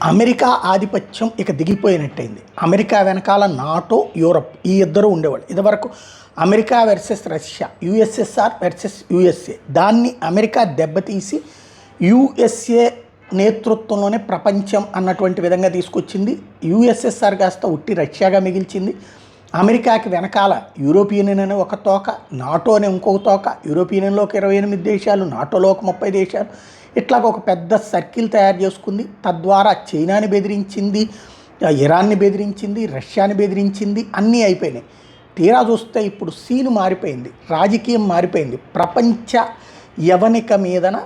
America ఆధిపత్యం ఇక దిగిపోయినట్టయింది. America వెనకాల నాటో, యూరప్ ఈ ఇద్దరు ఉండేవాళ్ళు. ఇదివరకు America versus Russia, USSR versus USA. దాన్ని అమెరికా దెబ్బతీసి యుఎస్ఏ నేతృత్వంలోనే ప్రపంచం అన్నటువంటి విధంగా తీసుకొచ్చింది. యుఎస్ఎస్ఆర్ కాస్త ఉట్టి రష్యాగా మిగిల్చింది. అమెరికాకి వెనకాల యూరోపియన్ యూనియన్ అనే ఒక తోక, నాటో అనే ఇంకొక తోక, యూరోపియన్ యూనియన్లోకి 28 దేశాలు, నాటోలో ఒక 30 దేశాలు, ఇట్లాగ ఒక పెద్ద సర్కిల్ తయారు చేసుకుంది. తద్వారా చైనాని బెదిరించింది, ఇరాన్ని బెదిరించింది, రష్యాని బెదిరించింది, అన్నీ అయిపోయినాయి. తీరా చూస్తే ఇప్పుడు సీన్ మారిపోయింది, రాజకీయం మారిపోయింది. ప్రపంచ యవనిక మీదన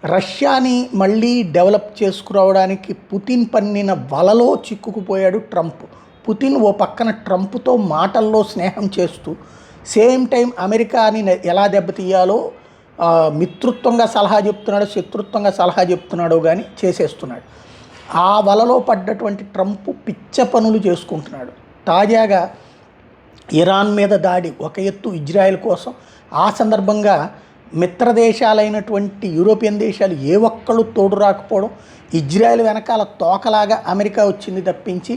రష్యాని మళ్ళీ డెవలప్ చేసుకురావడానికి పుతిన్ పన్నిన వలలో చిక్కుకుపోయాడు ట్రంప్. పుతిన్ ఓ పక్కన ట్రంప్తో మాటల్లో స్నేహం చేస్తూ సేమ్ టైం అమెరికాని ఎలా దెబ్బతీయాలో మిత్రుత్వంగా సలహా చెప్తున్నాడు, శత్రుత్వంగా సలహా చెప్తున్నాడు కానీ చేసేస్తున్నాడు. ఆ వలలో పడ్డటువంటి ట్రంప్ పిచ్చ పనులు చేసుకుంటున్నాడు. తాజాగా ఇరాన్ మీద దాడి ఒక ఎత్తు, ఇజ్రాయెల్ కోసం. ఆ సందర్భంగా మిత్రదేశాలైనటువంటి యూరోపియన్ దేశాలు ఏ ఒక్కళ్ళు తోడు రాకపోవడం, ఇజ్రాయెల్ వెనకాల తోకలాగా అమెరికా వచ్చింది తప్పించి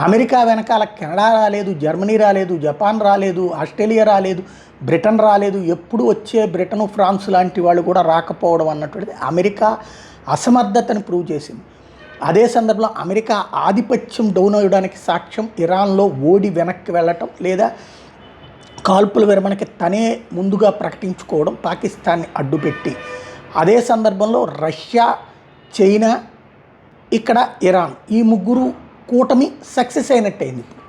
అమెరికా వెనకాల కెనడా రాలేదు, జర్మనీ రాలేదు, జపాన్ రాలేదు, ఆస్ట్రేలియా రాలేదు, బ్రిటన్ రాలేదు. ఎప్పుడు వచ్చే బ్రిటన్, ఫ్రాన్స్ లాంటి వాళ్ళు కూడా రాకపోవడం అన్నటువంటిది అమెరికా అసమర్థతని ప్రూవ్ చేసింది. అదే సందర్భంలో అమెరికా ఆధిపత్యం డౌన్ అవ్వడానికి సాక్ష్యం ఇరాన్లో ఓడి వెనక్కి వెళ్ళటం, లేదా కాల్పుల విరమణకి తనే ముందుగా ప్రకటించుకోవడం, పాకిస్తాన్ని అడ్డుపెట్టి. అదే సందర్భంలో రష్యా, చైనా, ఇక్కడ ఇరాన్, ఈ ముగ్గురు కూటమి సక్సెస్ అయినట్టయింది. ఇప్పుడు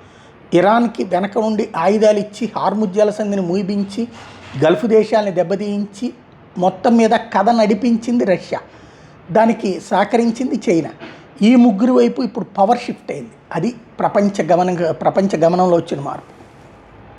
ఇరాన్కి వెనక నుండి ఆయుధాలు ఇచ్చి హార్ముజ్ జలసంధిని మూయించి గల్ఫ్ దేశాలని దెబ్బతీయించి మొత్తం మీద కథ నడిపించింది రష్యా, దానికి సహకరించింది చైనా. ఈ ముగ్గురు వైపు ఇప్పుడు పవర్ షిఫ్ట్ అయింది. అది ప్రపంచ గమనంలో వచ్చిన మార్పు.